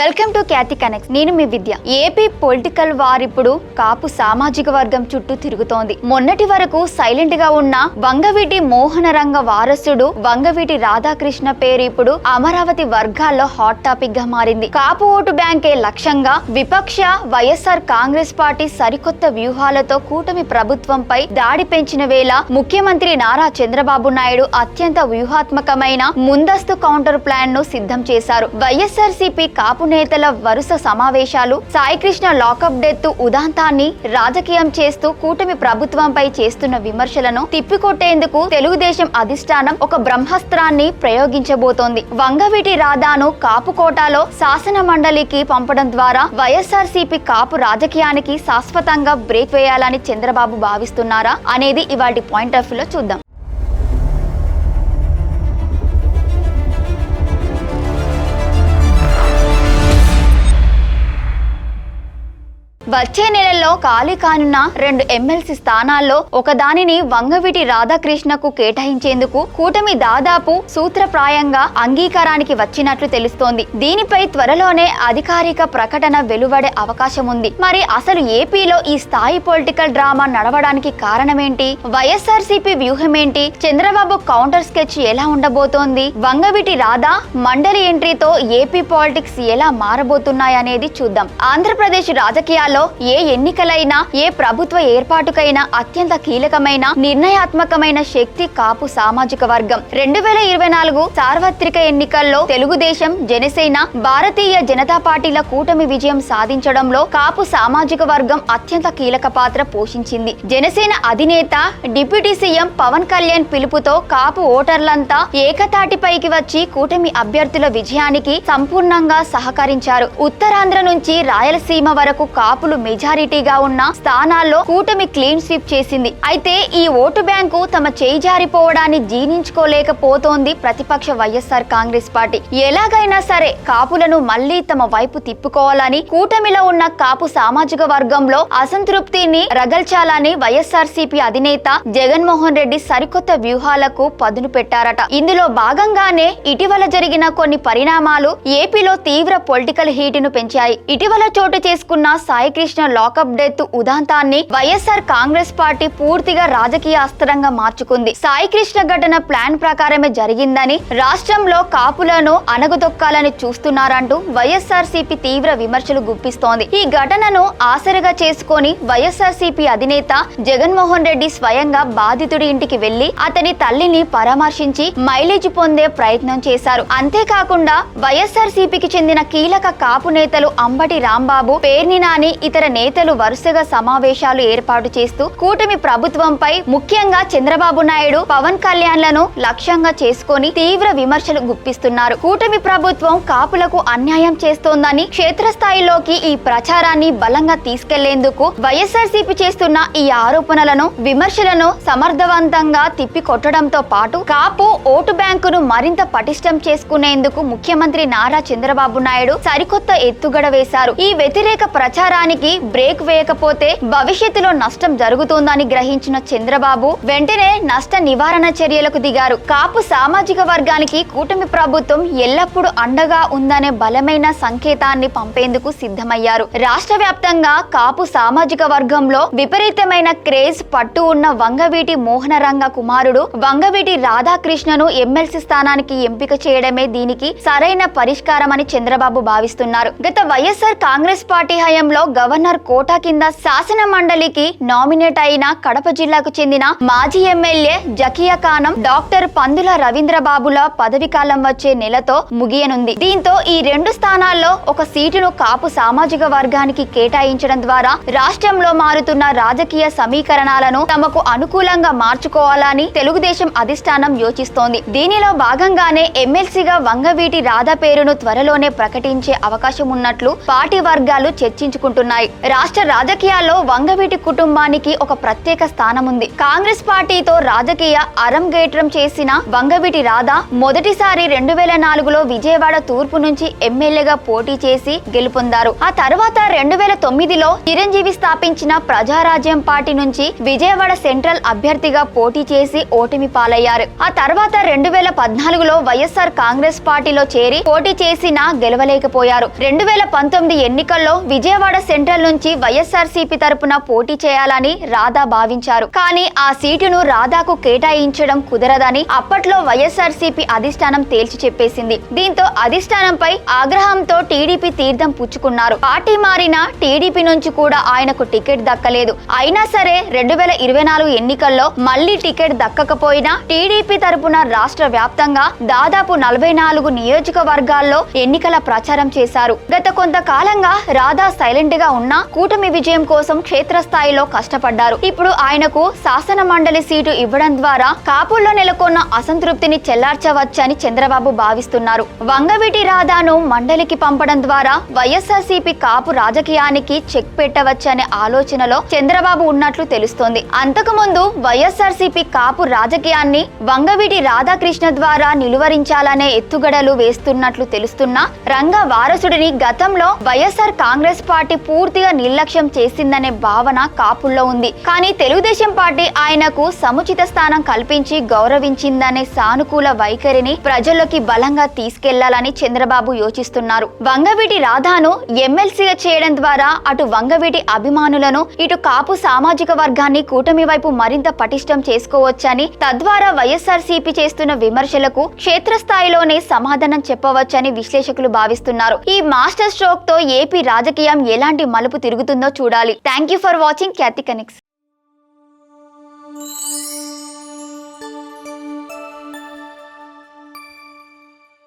Welcome to Khyati connect. నేను మీ విద్య. AP political war ఇప్పుడు కాపు సామాజిక వర్గం చుట్టూ తిరుగుతోంది. మొన్నటి వరకు సైలెంట్ గా ఉన్న వంగవీటి మోహన రంగ వారసుడు వంగవీటి రాధాకృష్ణ పేరు ఇప్పుడు అమరావతి వర్గాల్లో హాట్ టాపిక్ గా మారింది. కాపు ఓటు బ్యాంకే లక్ష్యంగా విపక్ష వైఎస్ఆర్ కాంగ్రెస్ పార్టీ సరికొత్త వ్యూహాలతో కూటమి ప్రభుత్వంపై దాడి పెంచిన వేళ ముఖ్యమంత్రి నారా చంద్రబాబు నాయుడు అత్యంత వ్యూహాత్మకమైన ముందస్తు కౌంటర్ ప్లాన్ ను సిద్ధం చేశారు. వైఎస్ఆర్సీపీ కాపు నేతల వరుస సమావేశాలు, సాయికృష్ణ లాకప్ డెత్ ఉదాంతాన్ని రాజకీయం చేస్తూ కూటమి ప్రభుత్వంపై చేస్తున్న విమర్శలను తిప్పికొట్టేందుకు తెలుగుదేశం అధిష్టానం ఒక బ్రహ్మాస్త్రాన్ని ప్రయోగించబోతోంది. వంగవీటి రాధాను కాపు కోటాలో శాసన మండలికి పంపడం ద్వారా వైఎస్ఆర్సీపీ కాపు రాజకీయానికి శాశ్వతంగా బ్రేక్ వేయాలని చంద్రబాబు భావిస్తున్నారా అనేది ఇవాటి పాయింట్ ఆఫ్ వ్యూలో చూద్దాం. వచ్చే నెలలో ఖాళీ కానున్న 2 ఎమ్మెల్సీ స్థానాల్లో ఒకదానిని వంగవీటి రాధాకృష్ణకు కేటాయించేందుకు కూటమి దాదాపు సూత్రప్రాయంగా అంగీకారానికి వచ్చినట్లు తెలుస్తోంది. దీనిపై త్వరలోనే అధికారిక ప్రకటన వెలువడే అవకాశం ఉంది. మరి అసలు ఏపీలో ఈ స్థాయి పొలిటికల్ డ్రామా నడవడానికి కారణమేంటి? వైఎస్ఆర్సీపీ వ్యూహం ఏంటి? చంద్రబాబు కౌంటర్ స్కెచ్ ఎలా ఉండబోతోంది? వంగవీటి రాధా మండలి ఎంట్రీతో ఏపీ పాలిటిక్స్ ఎలా మారబోతున్నాయనేది చూద్దాం. ఆంధ్రప్రదేశ్ రాజకీయాల్లో ఏ ఎన్నికలైనా, ఏ ప్రభుత్వ ఏర్పాటుకైనా అత్యంత కీలకమైన నిర్ణయాత్మకమైన శక్తి కాపు సామాజిక వర్గం. 2024 సార్వత్రిక ఎన్నికల్లో తెలుగుదేశం, జనసేన, భారతీయ జనతా పార్టీల కూటమి విజయం సాధించడంలో కాపు సామాజిక వర్గం అత్యంత కీలక పాత్ర పోషించింది. జనసేన అధినేత డిప్యూటీ సీఎం పవన్ కళ్యాణ్ పిలుపుతో కాపు ఓటర్లంతా ఏకతాటిపైకి వచ్చి కూటమి అభ్యర్థుల విజయానికి సంపూర్ణంగా సహకరించారు. ఉత్తరాంధ్ర నుంచి రాయలసీమ వరకు కాపులు మెజారిటీగా ఉన్న స్థానాల్లో కూటమి క్లీన్ స్వీప్ చేసింది. అయితే ఈ ఓటు బ్యాంకు తమ చేయి జారిపోవడాన్ని జీర్ణించుకోలేకపోతోంది ప్రతిపక్ష వైఎస్ఆర్ కాంగ్రెస్ పార్టీ. ఎలాగైనా సరే కాపులను మళ్లీ తమ వైపు తిప్పుకోవాలని, కూటమిలో ఉన్న కాపు సామాజిక వర్గంలో అసంతృప్తిని రగల్చాలని వైఎస్ఆర్సీపీ అధినేత జగన్మోహన్ రెడ్డి సరికొత్త వ్యూహాలకు పదును పెట్టారట. ఇందులో భాగంగానే ఇటీవల జరిగిన కొన్ని పరిణామాలు ఏపీలో తీవ్ర పొలిటికల్ హీట్ ను పెంచాయి. ఇటీవల చోటు చేసుకున్న సాయికృష్ణ లాకప్ డెత్ ఉదాంతాన్ని వైఎస్ఆర్ కాంగ్రెస్ పార్టీ పూర్తిగా రాజకీయ అస్త్రంగా మార్చుకుంది. సాయికృష్ణ ఘటన ప్లాన్ ప్రకారమే జరిగిందని, రాష్ట్రంలో కాపులను అణగదొక్కాలని చూస్తున్నారంటూ వైఎస్ఆర్సీపీ తీవ్ర విమర్శలు గుప్పిస్తోంది. ఈ ఘటనను ఆసరిగా చేసుకొని వైఎస్ఆర్సీపీ అధినేత జగన్మోహన్ రెడ్డి స్వయంగా బాధితుడి ఇంటికి వెళ్లి అతని తల్లిని పరామర్శించి మైలేజ్ పొందే ప్రయత్నం చేశారు. అంతేకాకుండా వైఎస్ఆర్సీపీకి చెందిన కీలక కాపు నేతలు అంబటి రాంబాబు, పేర్ని నాని, ఇతర నేతలు వరుసగా సమావేశాలు ఏర్పాటు చేస్తూ కూటమి ప్రభుత్వంపై, ముఖ్యంగా చంద్రబాబు నాయుడు, పవన్ కళ్యాణ్లను లక్ష్యంగా చేసుకొని తీవ్ర విమర్శలు గుప్పిస్తున్నారు. కూటమి ప్రభుత్వం కాపులకు అన్యాయం చేస్తోందని క్షేత్రస్థాయిలోకి ఈ ప్రచారాన్ని బలంగా తీసుకెళ్లేందుకు వైఎస్ఆర్సీపీ చేస్తున్న ఈ ఆరోపణలను, విమర్శలను సమర్థవంతంగా తిప్పికొట్టడంతో పాటు కాపు ఓటు బ్యాంకును మరింత పటిష్టం చేసుకునేందుకు ముఖ్యమంత్రి నారా చంద్రబాబు నాయుడు సరికొత్త ఎత్తుగడ వేశారు. ఈ వ్యతిరేక ప్రచారానికి బ్రేక్ వేయకపోతే భవిష్యత్తులో నష్టం జరుగుతుందని గ్రహించిన చంద్రబాబు వెంటనే నష్ట నివారణ చర్యలకు దిగారు. కాపు సామాజిక వర్గానికి కూటమి ప్రభుత్వం ఎల్లప్పుడూ అండగా ఉందనే బలమైన సంకేతాన్ని పంపేందుకు సిద్ధమయ్యారు. రాష్ట్ర వ్యాప్తంగా కాపు సామాజిక వర్గంలో విపరీతమైన క్రేజ్ పట్టు ఉన్న వంగవీటి మోహన రంగ కుమారుడు వంగవీటి రాధాకృష్ణను ఎమ్మెల్సీ స్థానానికి ఎంపిక చేయడమే దీనికి సరైన పరిష్కారమని చంద్రబాబు భావిస్తున్నారు. గత వైఎస్ఆర్ కాంగ్రెస్ పార్టీ హయాంలో గవర్నర్ కోటా కింద శాసన మండలికి నామినేట్ అయిన కడప జిల్లాకు చెందిన మాజీ ఎమ్మెల్యే జకియా ఖానం, డాక్టర్ పందుల రవీంద్రబాబుల పదవీకాలం వచ్చే నెలతో ముగియనుంది. దీంతో ఈ 2 స్థానాల్లో ఒక సీటును కాపు సామాజిక వర్గానికి కేటాయించడం ద్వారా రాష్ట్రంలో మారుతున్న రాజకీయ సమీకరణాలను తమకు అనుకూలంగా మార్చుకోవాలని తెలుగుదేశం అధిష్టానం యోచిస్తోంది. దీనిలో భాగంగానే ఎమ్మెల్సీగా వంగవీటి రాధా పేరును త్వరలోనే ప్రకటించే అవకాశం ఉన్నట్లు పార్టీ వర్గాలు చర్చించుకుంటున్నారు. ఉన్నాయి. రాష్ట్ర రాజకీయాల్లో వంగవీటి కుటుంబానికి ఒక ప్రత్యేక స్థానం ఉంది. కాంగ్రెస్ పార్టీతో రాజకీయ అరంగేట్రం చేసిన వంగవీటి రాధ మొదటిసారి 2004లో విజయవాడ తూర్పు నుంచి ఎమ్మెల్యేగా పోటీ చేసి గెలుపొందారు. ఆ తర్వాత 2009లో చిరంజీవి స్థాపించిన ప్రజారాజ్యం పార్టీ నుంచి విజయవాడ సెంట్రల్ అభ్యర్థిగా పోటీ చేసి ఓటమి పాలయ్యారు. ఆ తర్వాత 2014లో వైఎస్ఆర్ కాంగ్రెస్ పార్టీలో చేరి పోటీ చేసినా గెలవలేకపోయారు. 2019 ఎన్నికల్లో విజయవాడ సెంట్రల్ నుంచి వైఎస్ఆర్సీపీ తరపున పోటీ చేయాలని రాధా భావించారు. కానీ ఆ సీటును రాధాకు కేటాయించడం కుదరదని అప్పట్లో వైఎస్ఆర్సీపీ అధిష్టానం తేల్చి చెప్పేసింది. దీంతో అధిష్టానంపై ఆగ్రహంతో టీడీపీ తీర్థం పుచ్చుకున్నారు. పార్టీ మారిన టీడీపీ నుంచి కూడా ఆయనకు టికెట్ దక్కలేదు. అయినా సరే 2024 ఎన్నికల్లో మళ్లీ టికెట్ దక్కకపోయినా టీడీపీ తరపున రాష్ట్ర వ్యాప్తంగా దాదాపు 44 నియోజకవర్గాల్లో ఎన్నికల ప్రచారం చేశారు. గత కొంతకాలంగా రాధా సైలెంట్ గా ఉన్న కూటమి విజయం కోసం క్షేత్రస్థాయిలో కష్టపడ్డారు. ఇప్పుడు ఆయనకు శాసన మండలి సీటు ఇవ్వడం ద్వారా కాపుల్లో నెలకొన్న అసంతృప్తిని చెల్లార్చవచ్చని చంద్రబాబు భావిస్తున్నారు. వంగవీటి రాధాను మండలికి పంపడం ద్వారా వైఎస్ఆర్సీపీ కాపు రాజకీయానికి చెక్ పెట్టవచ్చనే ఆలోచనలో చంద్రబాబు ఉన్నట్లు తెలుస్తోంది. అంతకుముందు వైఎస్ఆర్సీపీ కాపు రాజకీయాన్ని వంగవీటి రాధాకృష్ణ ద్వారా నిలువరించాలనే ఎత్తుగడలు వేస్తున్నట్లు తెలుస్తున్నా రంగ వారసుడిని గతంలో వైఎస్ఆర్ కాంగ్రెస్ పార్టీ పూర్తిగా నిర్లక్ష్యం చేసిందనే భావన కాపుల్లో ఉంది. కానీ తెలుగుదేశం పార్టీ ఆయనకు సముచిత స్థానం కల్పించి గౌరవించిందనే సానుకూల వైఖరిని ప్రజల్లోకి బలంగా తీసుకెళ్లాలని చంద్రబాబు యోచిస్తున్నారు. వంగవీటి రాధాను ఎమ్మెల్సీగా చేయడం ద్వారా అటు వంగవీటి అభిమానులను ఇటు కాపు సామాజిక వర్గాన్ని కూటమి వైపు మరింత పటిష్టం చేసుకోవచ్చని, తద్వారా వైఎస్ఆర్సీపీ చేస్తున్న విమర్శలకు క్షేత్రస్థాయిలోనే సమాధానం చెప్పవచ్చని విశ్లేషకులు భావిస్తున్నారు. ఈ మాస్టర్ స్ట్రోక్ తో ఏపీ రాజకీయం ఎలాంటి మలుపు తిరుగుతుందో చూడాలి. Thank you for watching Khyati connects.